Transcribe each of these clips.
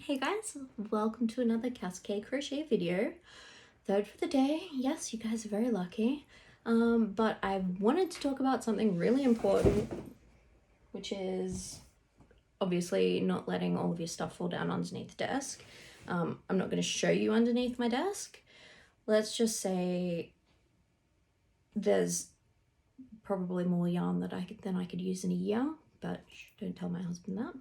Hey guys, welcome to another cascade crochet video. Third for the day. Yes, you guys are very lucky. But I wanted to talk about something really important, which is obviously not letting all of your stuff fall down underneath the desk. I'm not going to show you underneath my desk. Let's just say there's probably more yarn than I could use in a year, but don't tell my husband that.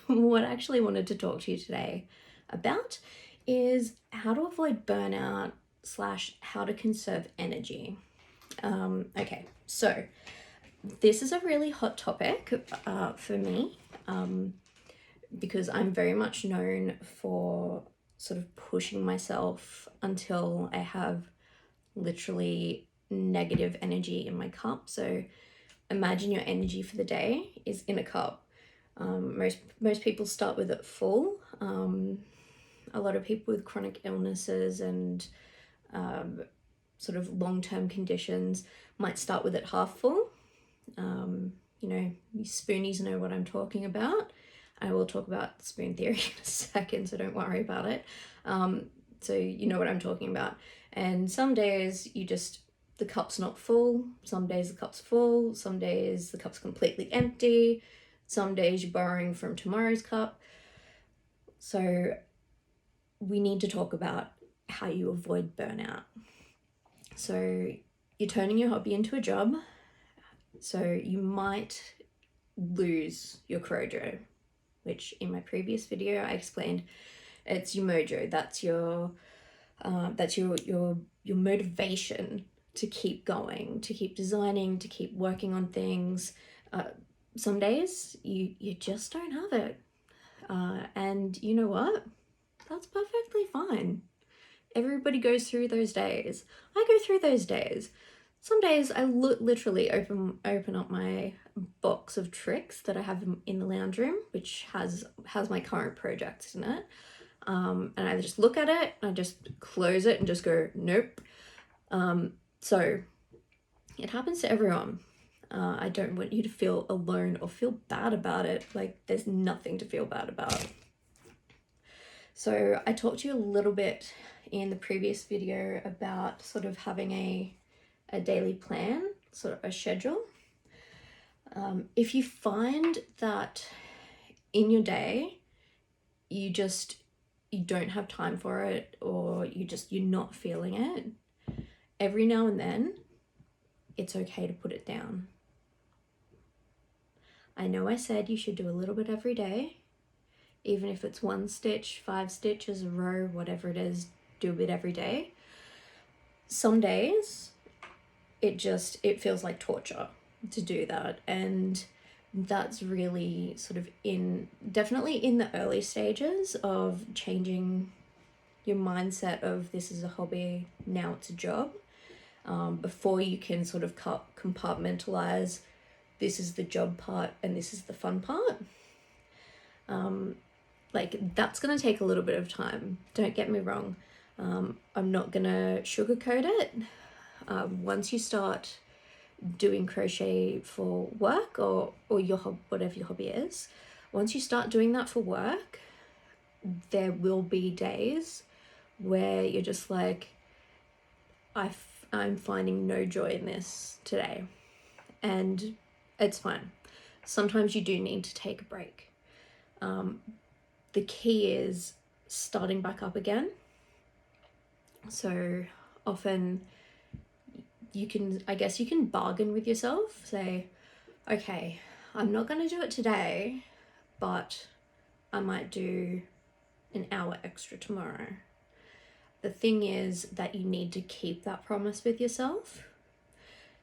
What I actually wanted to talk to you today about is how to avoid burnout / how to conserve energy. Okay, so this is a really hot topic for me because I'm very much known for sort of pushing myself until I have literally negative energy in my cup. So imagine your energy for the day is in a cup. Most people start with it full. A lot of people with chronic illnesses and sort of long-term conditions might start with it half full. You know, you spoonies know what I'm talking about. I will talk about spoon theory in a second, so don't worry about it. So you know what I'm talking about. And some days the cup's not full. Some days the cup's full. Some days the cup's completely empty. Some days you're borrowing from tomorrow's cup. So we need to talk about how you avoid burnout. So you're turning your hobby into a job. So you might lose your crojo, which in my previous video I explained it's your mojo. That's your motivation to keep going, to keep designing, to keep working on things. Some days you just don't have it. And you know what? That's perfectly fine. Everybody goes through those days. I go through those days. Some days I literally open up my box of tricks that I have in the lounge room, which has my current projects in it. And I just look at it, I just close it and just go, nope. So it happens to everyone. I don't want you to feel alone or feel bad about it. Like, there's nothing to feel bad about. So I talked to you a little bit in the previous video about sort of having a daily plan, sort of a schedule. If you find that in your day you don't have time for it, or you're not feeling it, every now and then it's okay to put it down. I know I said you should do a little bit every day, even if it's 1 stitch, 5 stitches, a row, whatever it is, do a bit every day. Some days it feels like torture to do that, and that's really sort of definitely in the early stages of changing your mindset of this is a hobby, now it's a job, before you can sort of compartmentalize this is the job part and this is the fun part. Like, that's gonna take a little bit of time, don't get me wrong. I'm not gonna sugarcoat it. Once you start doing crochet for work or whatever your hobby is, once you start doing that for work, there will be days where you're just like, I'm finding no joy in this today, and it's fine. Sometimes you do need to take a break. The key is starting back up again. So often you can bargain with yourself, say, okay, I'm not going to do it today, but I might do an hour extra tomorrow. The thing is that you need to keep that promise with yourself.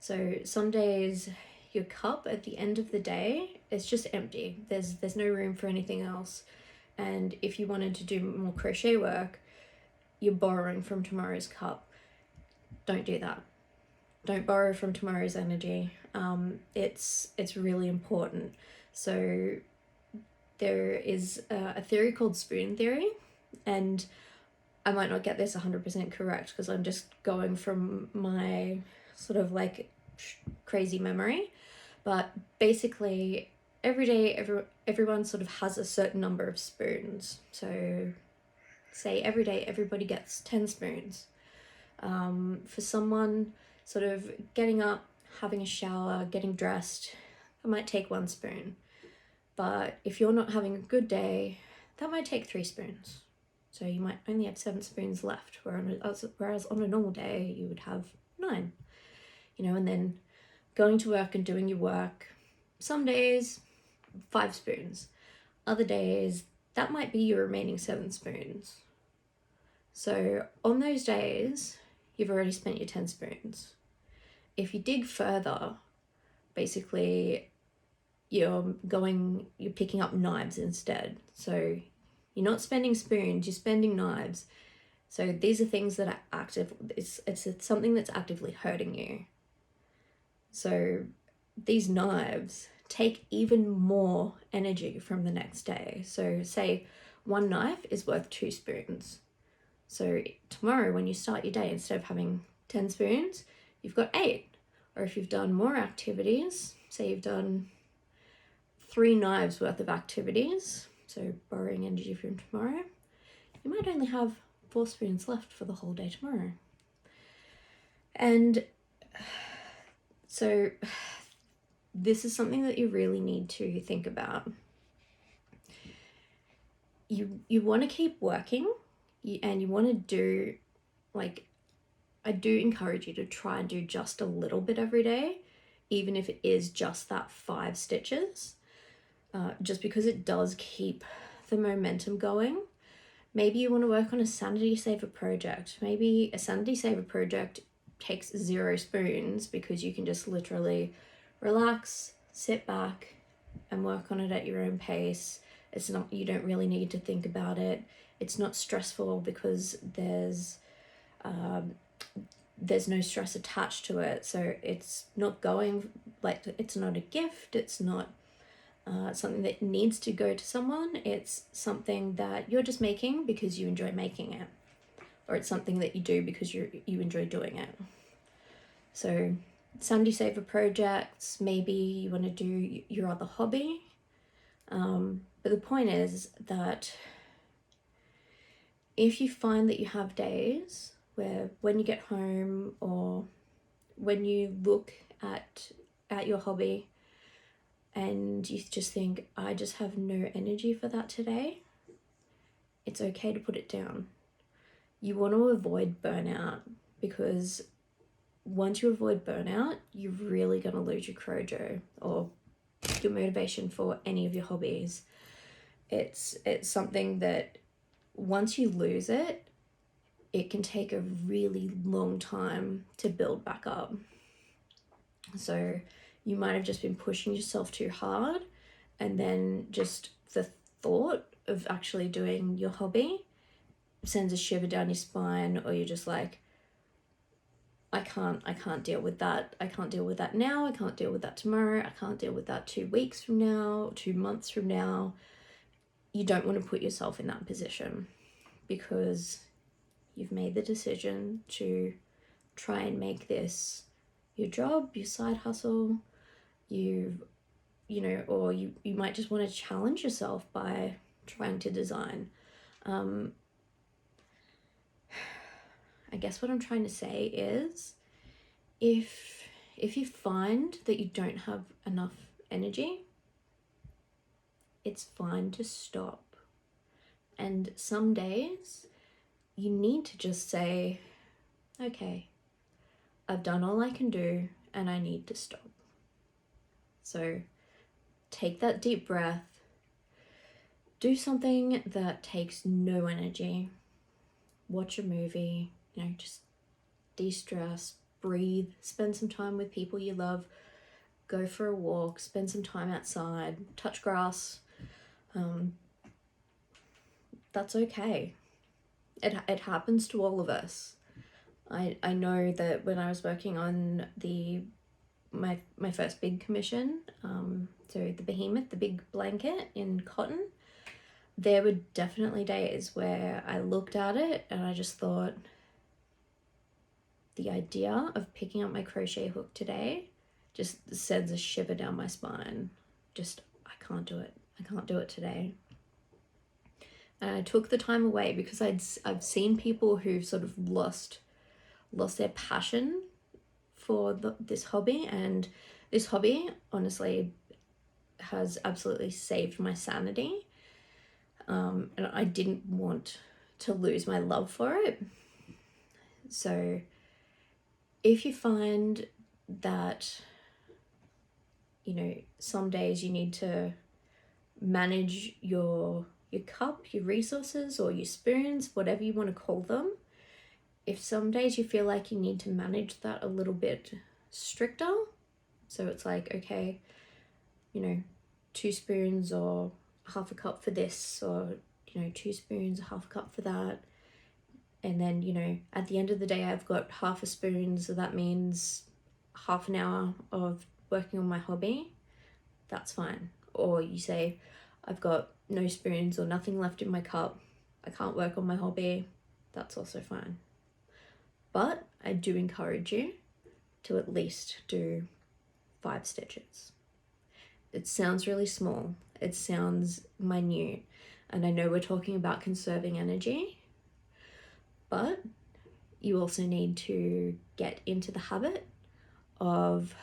So some days your cup at the end of the day is just empty. There's no room for anything else. And if you wanted to do more crochet work, you're borrowing from tomorrow's cup. Don't do that. Don't borrow from tomorrow's energy. It's really important. So there is a theory called spoon theory, and I might not get this 100% correct because I'm just going from my sort of like crazy memory, but basically every day, everyone sort of has a certain number of spoons. So say every day everybody gets 10 spoons. For someone, sort of getting up, having a shower, getting dressed, that might take 1 spoon. But if you're not having a good day, that might take 3 spoons. So you might only have 7 spoons left, whereas on a normal day you would have 9. And then going to work and doing your work, some days 5 spoons, other days that might be your remaining 7 spoons. So on those days you've already spent your 10 spoons. If you dig further, basically you're picking up knives instead. So you're not spending spoons, you're spending knives. So these are things that are active. It's something that's actively hurting you. So these knives take even more energy from the next day. So say 1 knife is worth 2 spoons. So tomorrow when you start your day, instead of having 10 spoons, you've got 8. Or if you've done more activities, say you've done 3 knives worth of activities, so borrowing energy from tomorrow, you might only have 4 spoons left for the whole day tomorrow. And so this is something that you really need to think about. You want to keep working, and you want to do, like, I do encourage you to try and do just a little bit every day, even if it is just that 5 stitches, just because it does keep the momentum going. Maybe you want to work on a sanity saver project. Maybe a sanity saver project takes 0 spoons because you can just literally relax, sit back and work on it at your own pace. You don't really need to think about it. It's not stressful because there's no stress attached to it. So it's not it's not a gift. It's not something that needs to go to someone. It's something that you're just making because you enjoy making it, or it's something that you do because you enjoy doing it. So Sandy Saver projects, maybe you want to do your other hobby. But the point is that if you find that you have days where when you get home or when you look at your hobby and you just think, I just have no energy for that today, it's okay to put it down. You want to avoid burnout, because once you avoid burnout, you're really going to lose your Crochet or your motivation for any of your hobbies. It's something that once you lose it, it can take a really long time to build back up. So you might have just been pushing yourself too hard, and then just the thought of actually doing your hobby sends a shiver down your spine, or you're just like, I can't deal with that. I can't deal with that now. I can't deal with that tomorrow. I can't deal with that 2 weeks from now, 2 months from now. You don't want to put yourself in that position, because you've made the decision to try and make this your job, your side hustle. You might just want to challenge yourself by trying to design. I guess what I'm trying to say is, if you find that you don't have enough energy, it's fine to stop. And some days you need to just say, okay, I've done all I can do and I need to stop. So take that deep breath, do something that takes no energy, watch a movie, just de-stress, breathe, spend some time with people you love, go for a walk, spend some time outside, touch grass. That's okay. It happens to all of us. I know that when I was working on my first big commission, so the behemoth, the big blanket in cotton, there were definitely days where I looked at it and I just thought, the idea of picking up my crochet hook today just sends a shiver down my spine. I can't do it. I can't do it today. And I took the time away because I've seen people who've sort of lost their passion for this hobby, and this hobby honestly has absolutely saved my sanity. And I didn't want to lose my love for it. So if you find that, you know, some days you need to manage your cup, your resources, or your spoons, whatever you want to call them, if some days you feel like you need to manage that a little bit stricter, so it's like, okay, you know, 2 spoons or half a cup for this, or, you know, 2 spoons, half a cup for that. And then, you know, at the end of the day, I've got half a spoon, so that means half an hour of working on my hobby. That's fine. Or you say, I've got no spoons or nothing left in my cup, I can't work on my hobby. That's also fine. But I do encourage you to at least do 5 stitches. It sounds really small, it sounds minute, and I know we're talking about conserving energy, but you also need to get into the habit of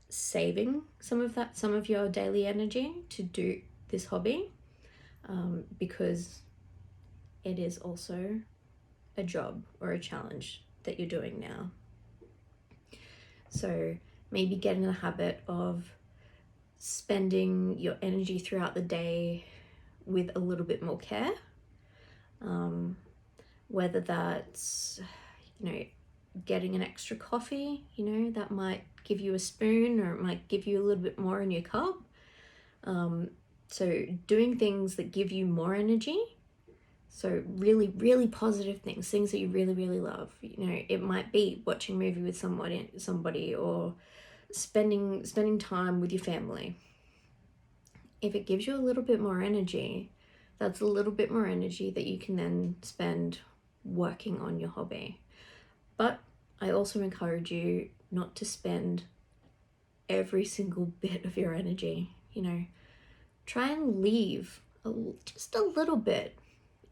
saving some of your daily energy to do this hobby, because it is also a job or a challenge that you're doing now. So maybe get in the habit of spending your energy throughout the day with a little bit more care, whether that's, you know, getting an extra coffee, you know, that might give you a spoon, or it might give you a little bit more in your cup. So doing things that give you more energy, so really, really positive things that you really, really love. You know, it might be watching a movie with somebody, or spending time with your family. If it gives you a little bit more energy, that's a little bit more energy that you can then spend working on your hobby. But I also encourage you not to spend every single bit of your energy. You know, try and leave just a little bit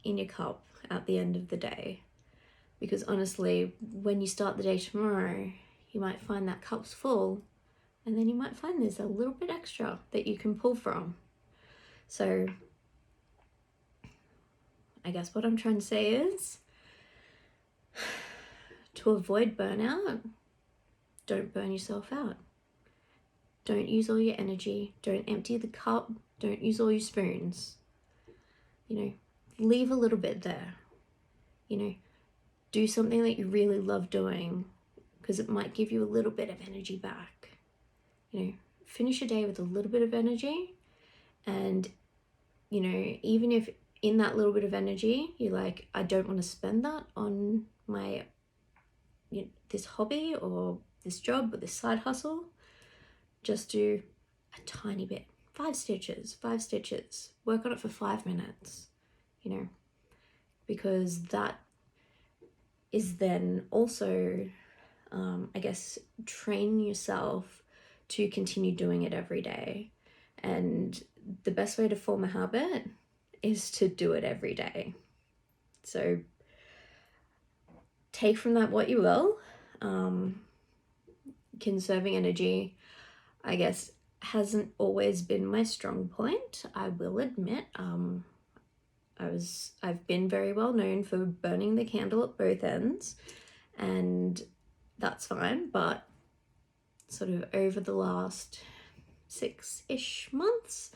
in your cup at the end of the day, because honestly, when you start the day tomorrow, you might find that cup's full, and then you might find there's a little bit extra that you can pull from. So I guess what I'm trying to say is, to avoid burnout, don't burn yourself out. Don't use all your energy. Don't empty the cup. Don't use all your spoons. You know, leave a little bit there. You know, do something that you really love doing, because it might give you a little bit of energy back. You know, finish your day with a little bit of energy, and, you know, even if in that little bit of energy you're like, I don't want to spend that on my, you know, this hobby or this job or this side hustle, just do a tiny bit, 5 stitches, work on it for 5 minutes, you know, because that is then also, I guess, train yourself to continue doing it every day. And the best way to form a habit is to do it every day. So take from that what you will. Conserving energy, I guess, hasn't always been my strong point, I will admit. I've been very well known for burning the candle at both ends, and that's fine, but sort of over the last 6-ish months,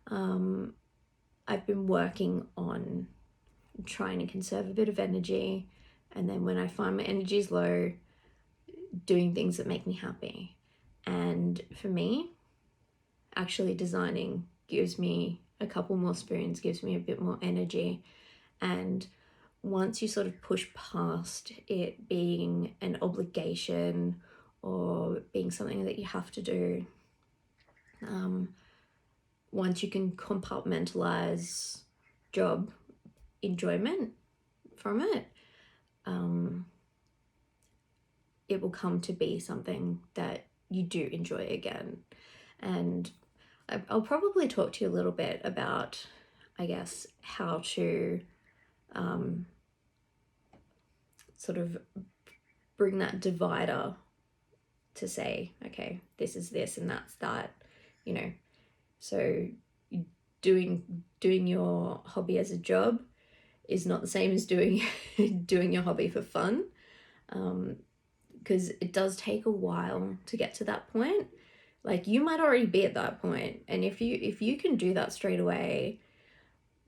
I've been working on trying to conserve a bit of energy, and then when I find my energy is low, doing things that make me happy. And for me, actually designing gives me a couple more spoons, gives me a bit more energy. And once you sort of push past it being an obligation or being something that you have to do, once you can compartmentalize job enjoyment from it, it will come to be something that you do enjoy again. And I'll probably talk to you a little bit about, I guess, how to sort of bring that divider to say, okay, this is this and that's that, you know. So doing your hobby as a job is not the same as doing your hobby for fun, because it does take a while to get to that point. Like, you might already be at that point, and if you can do that straight away,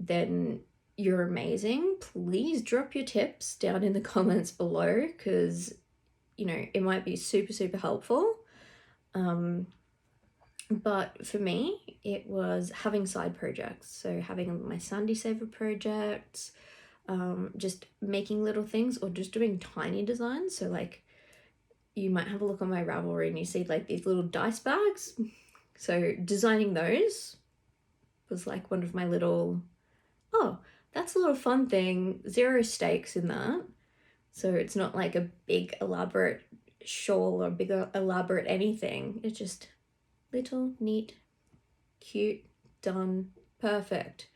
then you're amazing. Please drop your tips down in the comments below, because, you know, it might be super, super helpful. But for me, it was having side projects. So having my Sandy Saver projects, just making little things, or just doing tiny designs. So like, you might have a look on my Ravelry and you see like these little dice bags. So designing those was like one of my little, oh, that's a little fun thing. 0 stakes in that. So it's not like a big elaborate shawl or big elaborate anything. It's just little, neat, cute, done, perfect.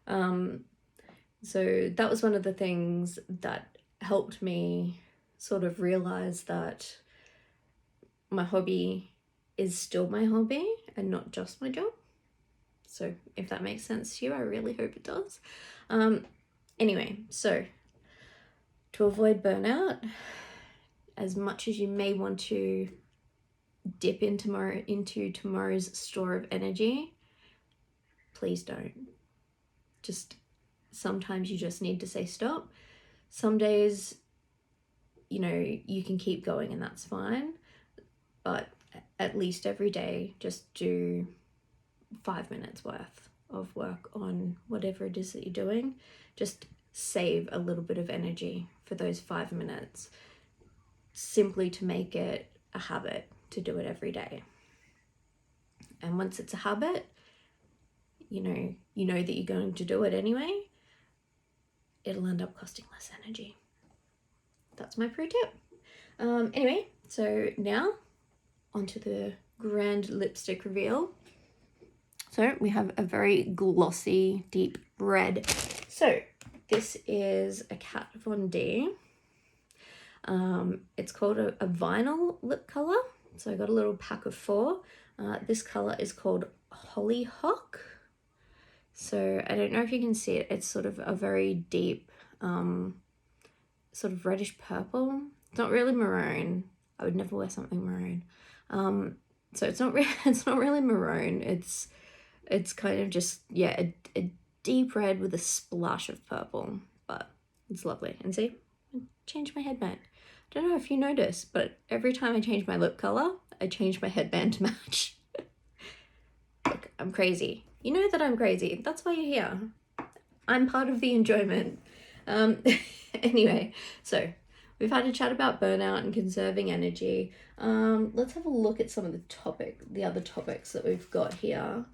So that was one of the things that helped me sort of realize that my hobby is still my hobby and not just my job. So if that makes sense to you, I really hope it does. Anyway, so to avoid burnout, as much as you may want to dip into tomorrow's store of energy, please don't. Just sometimes you just need to say stop. Some days, you know, you can keep going and that's fine, but at least every day just do 5 minutes worth of work on whatever it is that you're doing. Just save a little bit of energy for those 5 minutes, simply to make it a habit to do it every day. And once it's a habit, you know that you're going to do it anyway, it'll end up costing less energy. That's my pro tip. Anyway, so now onto the grand lipstick reveal. So we have a very glossy, deep red. So this is a Kat Von D. It's called a vinyl lip color. So I got a little pack of 4. This color is called Hollyhock. So I don't know if you can see it. It's sort of a very deep, sort of reddish purple. It's not really maroon. I would never wear something maroon. So it's not really maroon. It's kind of just, yeah, a deep red with a splash of purple, but it's lovely. And see, I changed my headband. I don't know if you noticed, but every time I change my lip color, I change my headband to match. Look, I'm crazy. You know that I'm crazy. That's why you're here. I'm part of the enjoyment. Anyway, so we've had a chat about burnout and conserving energy. Let's have a look at some of the other topics that we've got here.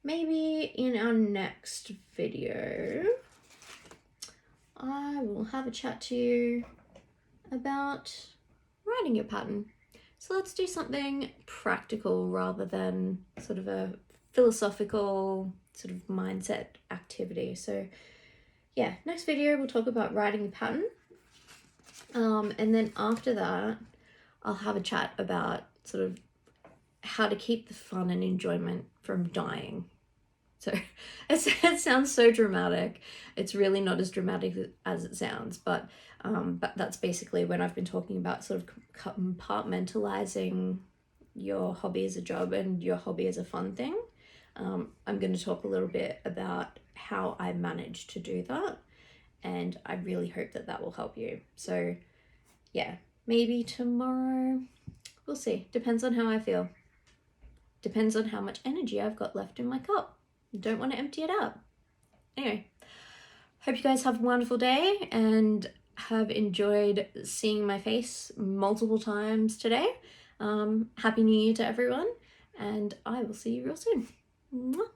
Maybe in our next video, I will have a chat to you about writing your pattern. So let's do something practical rather than sort of a philosophical sort of mindset activity. So yeah, next video we'll talk about writing the pattern. And then after that, I'll have a chat about sort of how to keep the fun and enjoyment from dying. So it sounds so dramatic. It's really not as dramatic as it sounds, but that's basically when I've been talking about sort of compartmentalizing your hobby as a job and your hobby as a fun thing. I'm going to talk a little bit about how I managed to do that, and I really hope that will help you. So yeah, maybe tomorrow, we'll see. Depends on how I feel. Depends on how much energy I've got left in my cup. Don't want to empty it out. Anyway, hope you guys have a wonderful day and have enjoyed seeing my face multiple times today. Happy New Year to everyone, and I will see you real soon. Mwah.